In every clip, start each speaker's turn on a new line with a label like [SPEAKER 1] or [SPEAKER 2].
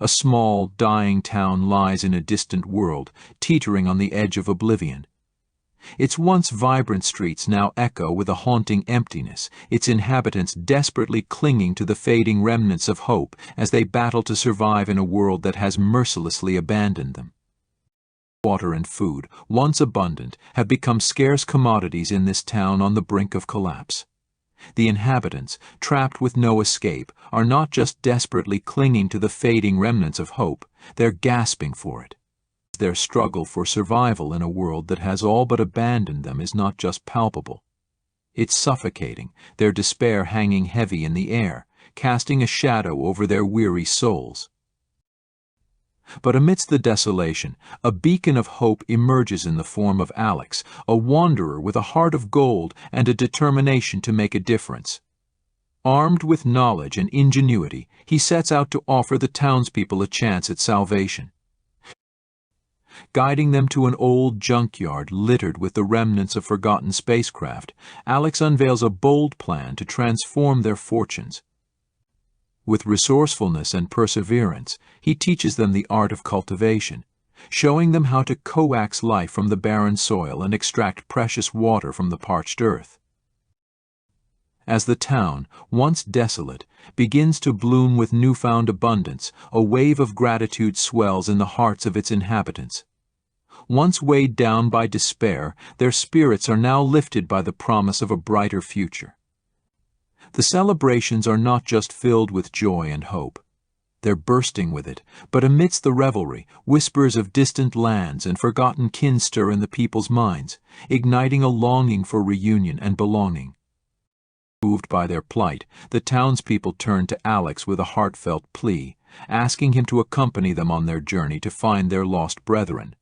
[SPEAKER 1] A small, dying town lies in a distant world, teetering on the edge of oblivion. Its once vibrant streets now echo with a haunting emptiness, its inhabitants desperately clinging to the fading remnants of hope as they battle to survive in a world that has mercilessly abandoned them. Water and food, once abundant, have become scarce commodities in this town on the brink of collapse. The inhabitants, trapped with no escape, are not just desperately clinging to the fading remnants of hope, they're gasping for it. Their struggle for survival in a world that has all but abandoned them is not just palpable. It's suffocating, their despair hanging heavy in the air, casting a shadow over their weary souls. But amidst the desolation, a beacon of hope emerges in the form of Alex, a wanderer with a heart of gold and a determination to make a difference. Armed with knowledge and ingenuity, he sets out to offer the townspeople a chance at salvation. Guiding them to an old junkyard littered with the remnants of forgotten spacecraft, Alex unveils a bold plan to transform their fortunes. With resourcefulness and perseverance, he teaches them the art of cultivation, showing them how to coax life from the barren soil and extract precious water from the parched earth. As the town, once desolate, begins to bloom with newfound abundance, a wave of gratitude swells in the hearts of its inhabitants. Once weighed down by despair, their spirits are now lifted by the promise of a brighter future. The celebrations are not just filled with joy and hope. They're bursting with it, but amidst the revelry, whispers of distant lands and forgotten kin stir in the people's minds, igniting a longing for reunion and belonging. Moved by their plight, the townspeople turn to Alex with a heartfelt plea, asking him to accompany them on their journey to find their lost brethren.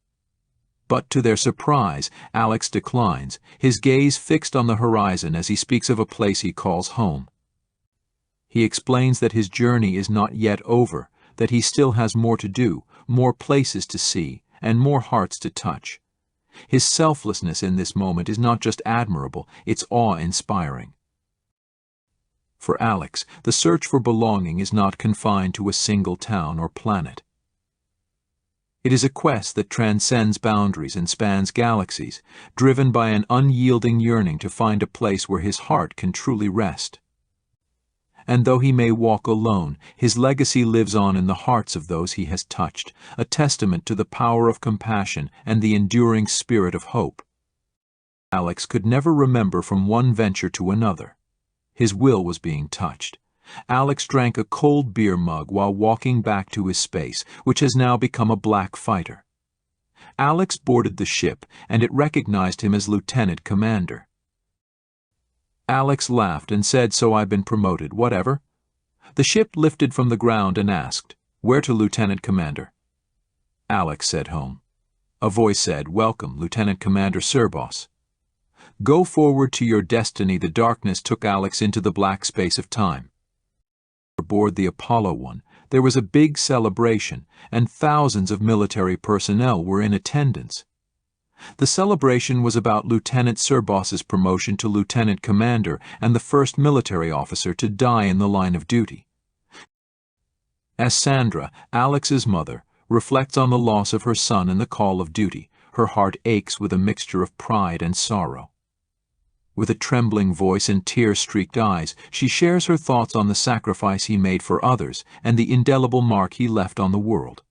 [SPEAKER 1] But to their surprise, Alex declines, his gaze fixed on the horizon as he speaks of a place he calls home. He explains that his journey is not yet over, that he still has more to do, more places to see, and more hearts to touch. His selflessness in this moment is not just admirable, it's awe-inspiring. For Alex, the search for belonging is not confined to a single town or planet. It is a quest that transcends boundaries and spans galaxies, driven by an unyielding yearning to find a place where his heart can truly rest. And though he may walk alone, his legacy lives on in the hearts of those he has touched, a testament to the power of compassion and the enduring spirit of hope. Alex could never remember from one venture to another. His will was being touched. Alex drank a cold beer mug while walking back to his space, which has now become a black fighter. Alex boarded the ship, and it recognized him as Lieutenant Commander. Alex laughed and said, "So I've been promoted, whatever." The ship lifted from the ground and asked, "Where to, Lieutenant Commander?" Alex said, "Home." A voice said, "Welcome, Lieutenant Commander Serbos." Go forward to your destiny. The darkness took Alex into the black space of time. Aboard the Apollo 1, there was a big celebration, and thousands of military personnel were in attendance. The celebration was about Lieutenant Serbos's promotion to Lieutenant Commander and the first military officer to die in the line of duty. As Sandra, Alex's mother, reflects on the loss of her son in the call of duty, her heart aches with a mixture of pride and sorrow. With a trembling voice and tear-streaked eyes, she shares her thoughts on the sacrifice he made for others and the indelible mark he left on the world.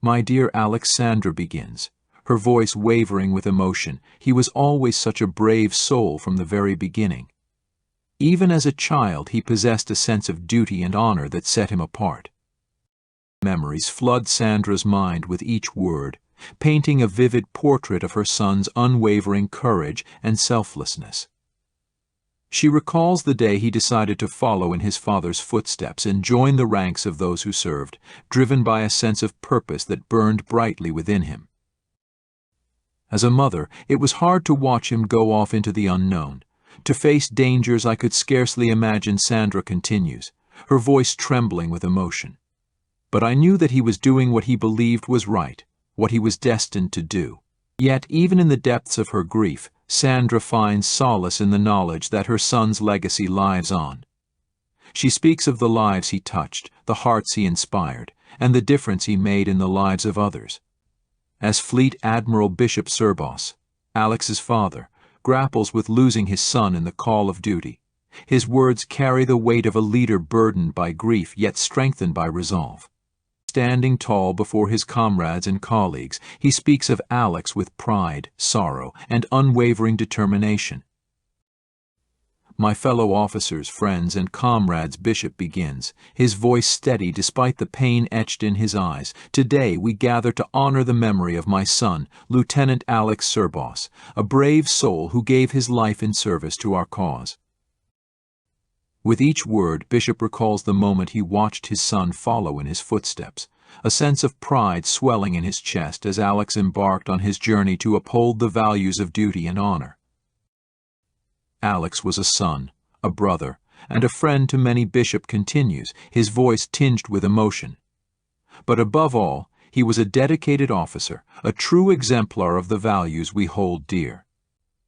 [SPEAKER 1] "My dear Alex," Sandra begins, her voice wavering with emotion. "He was always such a brave soul from the very beginning. Even as a child, he possessed a sense of duty and honor that set him apart." Memories flood Sandra's mind with each word, painting a vivid portrait of her son's unwavering courage and selflessness. She recalls the day he decided to follow in his father's footsteps and join the ranks of those who served, driven by a sense of purpose that burned brightly within him. As a mother, it was hard to watch him go off into the unknown, to face dangers I could scarcely imagine. Sandra continues, her voice trembling with emotion. "But I knew that he was doing what he believed was right, what he was destined to do." Yet, even in the depths of her grief, Sandra finds solace in the knowledge that her son's legacy lives on. She speaks of the lives he touched, the hearts he inspired, and the difference he made in the lives of others. As Fleet Admiral Bishop Serbos, Alex's father, grapples with losing his son in the call of duty, his words carry the weight of a leader burdened by grief yet strengthened by resolve. Standing tall before his comrades and colleagues, he speaks of Alex with pride, sorrow, and unwavering determination. "My fellow officers, friends, and comrades," Bishop begins, his voice steady despite the pain etched in his eyes. "Today we gather to honor the memory of my son, Lieutenant Alex Serbos, a brave soul who gave his life in service to our cause." With each word, Bishop recalls the moment he watched his son follow in his footsteps, a sense of pride swelling in his chest as Alex embarked on his journey to uphold the values of duty and honor. Alex was a son, a brother, and a friend to many, Bishop continues, his voice tinged with emotion. But above all, he was a dedicated officer, a true exemplar of the values we hold dear.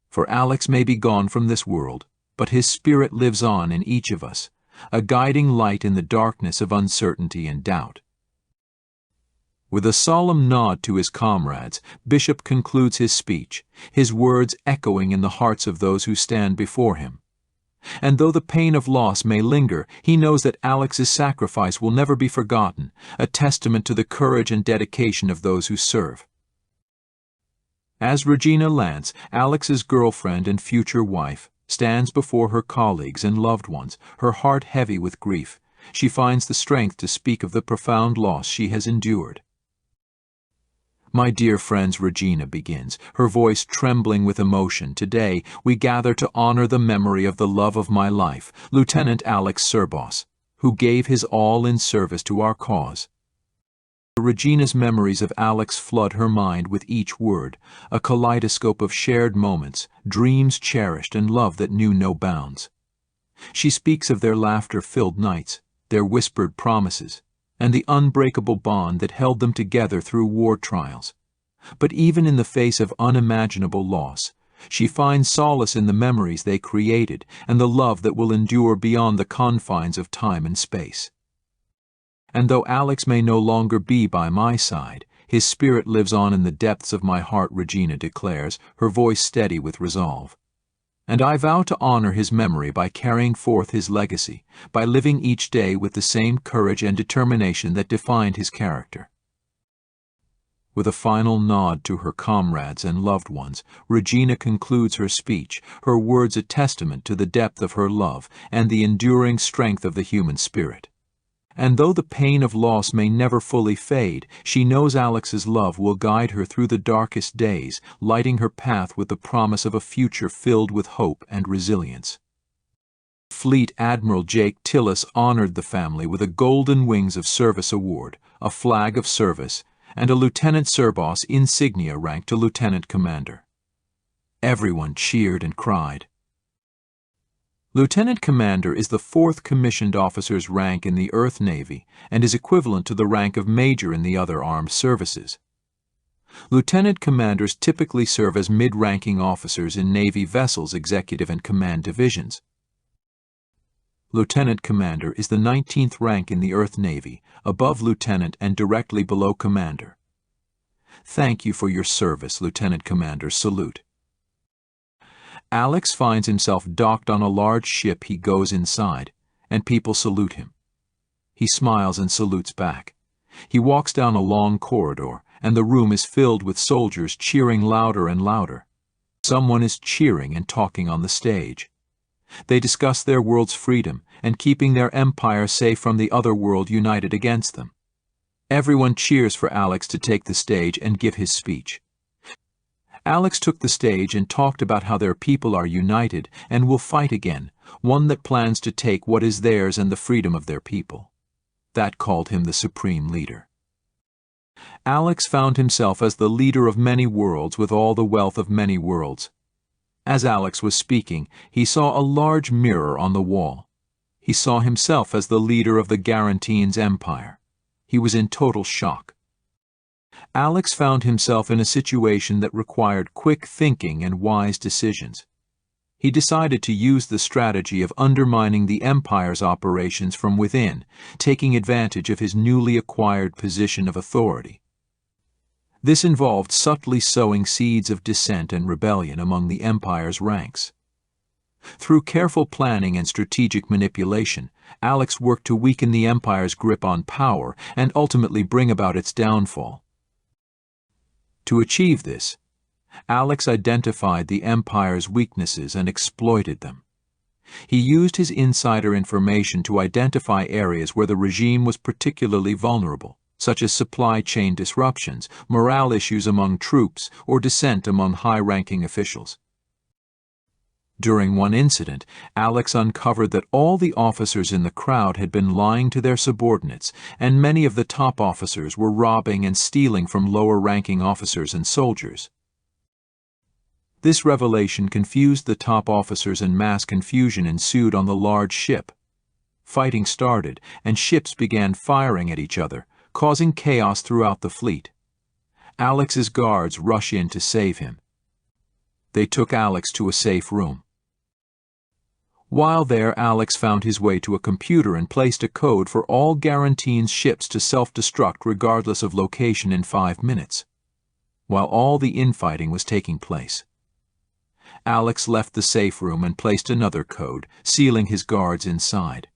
[SPEAKER 1] For Alex may be gone from this world, but his spirit lives on in each of us, a guiding light in the darkness of uncertainty and doubt. With a solemn nod to his comrades, Bishop concludes his speech, his words echoing in the hearts of those who stand before him. And though the pain of loss may linger, he knows that Alex's sacrifice will never be forgotten, a testament to the courage and dedication of those who serve. As Regina Lance, Alex's girlfriend and future wife, stands before her colleagues and loved ones, her heart heavy with grief, she finds the strength to speak of the profound loss she has endured. "My dear friends," Regina begins, her voice trembling with emotion, "today we gather to honor the memory of the love of my life, Lieutenant Alex Serbos, who gave his all in service to our cause." Regina's memories of Alex flood her mind with each word, a kaleidoscope of shared moments, dreams cherished, and love that knew no bounds. She speaks of their laughter-filled nights, their whispered promises, and the unbreakable bond that held them together through war trials. But even in the face of unimaginable loss, she finds solace in the memories they created and the love that will endure beyond the confines of time and space. "And though Alex may no longer be by my side, his spirit lives on in the depths of my heart," Regina declares, her voice steady with resolve. "And I vow to honor his memory by carrying forth his legacy, by living each day with the same courage and determination that defined his character." With a final nod to her comrades and loved ones, Regina concludes her speech, her words a testament to the depth of her love and the enduring strength of the human spirit. And though the pain of loss may never fully fade, she knows Alex's love will guide her through the darkest days, lighting her path with the promise of a future filled with hope and resilience. Fleet Admiral Jake Tillis honored the family with a Golden Wings of Service award, a flag of service, and a Lieutenant Serbos insignia rank to Lieutenant Commander. Everyone cheered and cried. Lieutenant Commander is the 4th commissioned officer's rank in the Earth Navy and is equivalent to the rank of Major in the other armed services. Lieutenant Commanders typically serve as mid-ranking officers in Navy vessels' executive and command divisions. Lieutenant Commander is the 19th rank in the Earth Navy, above Lieutenant and directly below Commander. "Thank you for your service, Lieutenant Commander. Salute." Alex finds himself docked on a large ship. He goes inside, and people salute him. He smiles and salutes back. He walks down a long corridor, and the room is filled with soldiers cheering louder and louder. Someone is cheering and talking on the stage. They discuss their world's freedom and keeping their empire safe from the other world united against them. Everyone cheers for Alex to take the stage and give his speech. Alex took the stage and talked about how their people are united and will fight again, one that plans to take what is theirs and the freedom of their people. That called him the supreme leader. Alex found himself as the leader of many worlds with all the wealth of many worlds. As Alex was speaking, he saw a large mirror on the wall. He saw himself as the leader of the Garantians' empire. He was in total shock. Alex found himself in a situation that required quick thinking and wise decisions. He decided to use the strategy of undermining the Empire's operations from within, taking advantage of his newly acquired position of authority. This involved subtly sowing seeds of dissent and rebellion among the Empire's ranks. Through careful planning and strategic manipulation, Alex worked to weaken the Empire's grip on power and ultimately bring about its downfall. To achieve this, Alex identified the Empire's weaknesses and exploited them. He used his insider information to identify areas where the regime was particularly vulnerable, such as supply chain disruptions, morale issues among troops, or dissent among high-ranking officials. During one incident, Alex uncovered that all the officers in the crowd had been lying to their subordinates, and many of the top officers were robbing and stealing from lower-ranking officers and soldiers. This revelation confused the top officers and mass confusion ensued on the large ship. Fighting started, and ships began firing at each other, causing chaos throughout the fleet. Alex's guards rushed in to save him. They took Alex to a safe room. While there, Alex found his way to a computer and placed a code for all Garantine's ships to self-destruct regardless of location in 5 minutes, while all the infighting was taking place. Alex left the safe room and placed another code, sealing his guards inside.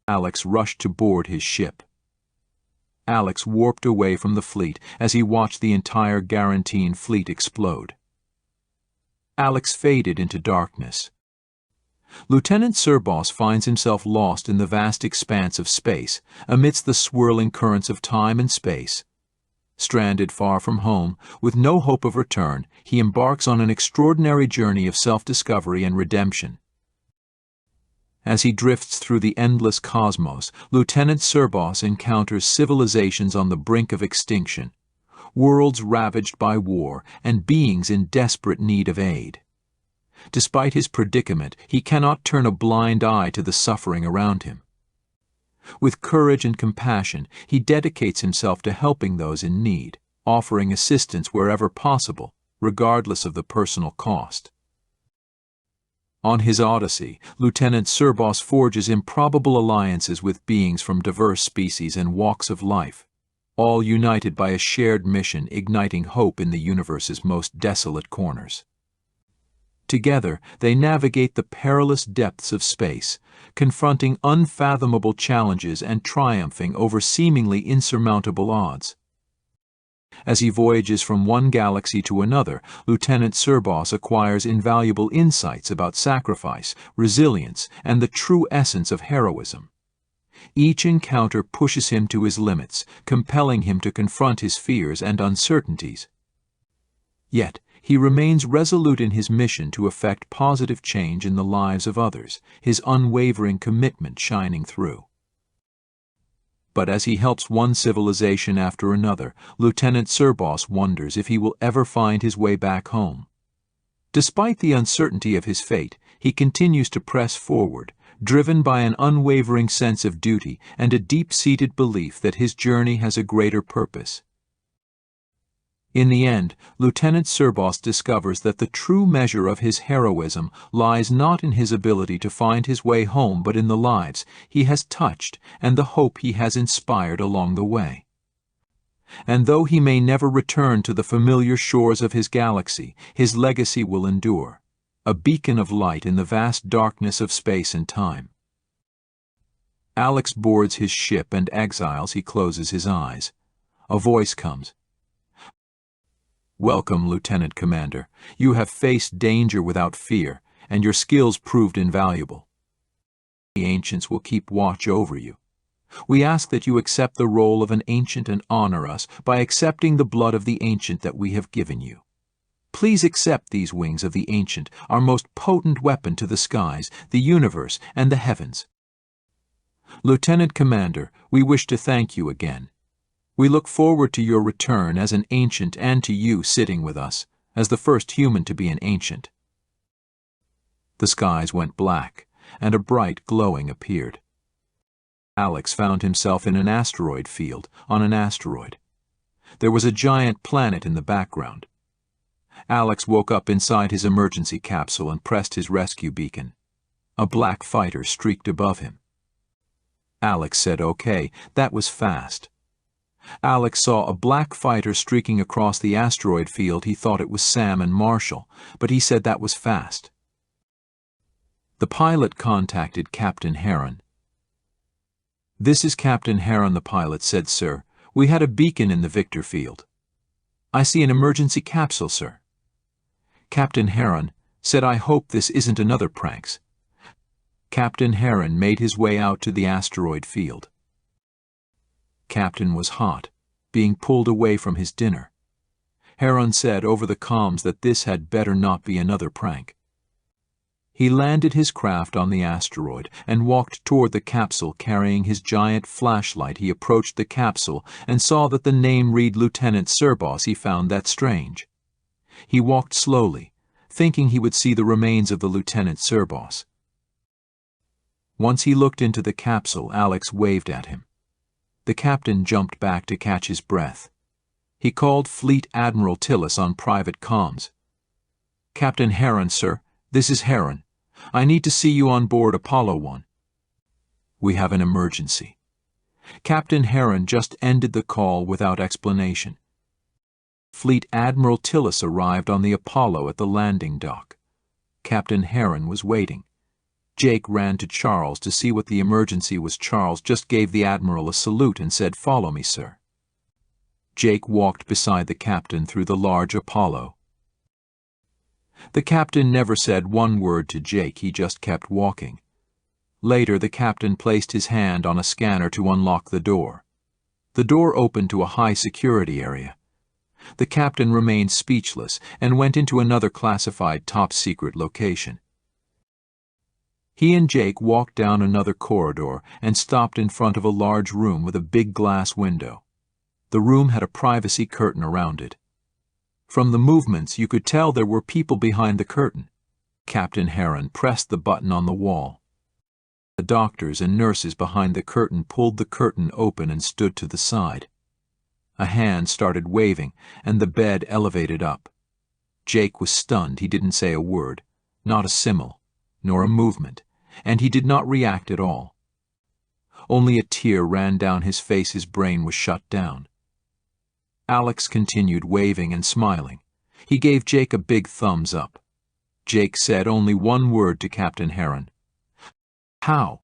[SPEAKER 1] Alex rushed to board his ship. Alex warped away from the fleet as he watched the entire Garantine fleet explode. Alex faded into darkness. Lieutenant Serboss finds himself lost in the vast expanse of space, amidst the swirling currents of time and space. Stranded far from home, with no hope of return, he embarks on an extraordinary journey of self-discovery and redemption. As he drifts through the endless cosmos, Lieutenant Serboss encounters civilizations on the brink of extinction, worlds ravaged by war, and beings in desperate need of aid. Despite his predicament, he cannot turn a blind eye to the suffering around him. With courage and compassion, he dedicates himself to helping those in need, offering assistance wherever possible, regardless of the personal cost. On his odyssey, Lieutenant Serboss forges improbable alliances with beings from diverse species and walks of life, all united by a shared mission igniting hope in the universe's most desolate corners. Together, they navigate the perilous depths of space, confronting unfathomable challenges and triumphing over seemingly insurmountable odds. As he voyages from one galaxy to another, Lieutenant Serboss acquires invaluable insights about sacrifice, resilience, and the true essence of heroism. Each encounter pushes him to his limits, compelling him to confront his fears and uncertainties. Yet, he remains resolute in his mission to effect positive change in the lives of others, his unwavering commitment shining through. But as he helps one civilization after another, Lieutenant Serboss wonders if he will ever find his way back home. Despite the uncertainty of his fate, he continues to press forward, driven by an unwavering sense of duty and a deep-seated belief that his journey has a greater purpose. In the end, Lieutenant Serboss discovers that the true measure of his heroism lies not in his ability to find his way home but in the lives he has touched and the hope he has inspired along the way. And though he may never return to the familiar shores of his galaxy, his legacy will endure, a beacon of light in the vast darkness of space and time. Alex boards his ship and exiles. He closes his eyes. A voice comes. "Welcome, Lieutenant Commander. You have faced danger without fear, and your skills proved invaluable. The ancients will keep watch over you. We ask that you accept the role of an ancient and honor us by accepting the blood of the ancient that we have given you. Please accept these wings of the ancient, our most potent weapon to the skies, the universe, and the heavens. Lieutenant Commander, we wish to thank you again. We look forward to your return as an ancient and to you sitting with us, as the first human to be an ancient." The skies went black, and a bright glowing appeared. Alex found himself in an asteroid field, on an asteroid. There was a giant planet in the background. Alex woke up inside his emergency capsule and pressed his rescue beacon. A black fighter streaked above him. Alex said okay, that was fast. Alex saw a black fighter streaking across the asteroid field. He thought it was Sam and Marshall, but he said that was fast. The pilot contacted Captain Herron. "This is Captain Herron," the pilot said, "Sir. We had a beacon in the Victor field. I see an emergency capsule, sir." Captain Herron said, "I hope this isn't another pranks." Captain Herron made his way out to the asteroid field. Captain was hot, being pulled away from his dinner. Herron said over the comms that this had better not be another prank. He landed his craft on the asteroid and walked toward the capsule carrying his giant flashlight. He approached the capsule and saw that the name read Lieutenant Serboss. He found that strange. He walked slowly, thinking he would see the remains of the Lieutenant Serboss. Once he looked into the capsule, Alex waved at him. The captain jumped back to catch his breath. He called Fleet Admiral Tillis on private comms. "Captain Herron, sir. This is Herron. I need to see you on board Apollo 1. We have an emergency." Captain Herron just ended the call without explanation. Fleet Admiral Tillis arrived on the Apollo at the landing dock. Captain Herron was waiting. Jake ran to Charles to see what the emergency was. Charles just gave the Admiral a salute and said, "Follow me, sir." Jake walked beside the captain through the large Apollo. The captain never said one word to Jake. He just kept walking. Later, the captain placed his hand on a scanner to unlock the door. The door opened to a high-security area. The captain remained speechless and went into another classified top-secret location. He and Jake walked down another corridor and stopped in front of a large room with a big glass window. The room had a privacy curtain around it. From the movements, you could tell there were people behind the curtain. Captain Herron pressed the button on the wall. The doctors and nurses behind the curtain pulled the curtain open and stood to the side. A hand started waving, and the bed elevated up. Jake was stunned. He didn't say a word, not a simile, nor a movement, and he did not react at all. Only a tear ran down his face. His brain was shut down. Alex continued waving and smiling. He gave Jake a big thumbs up. Jake said only one word to Captain Herron. "How?"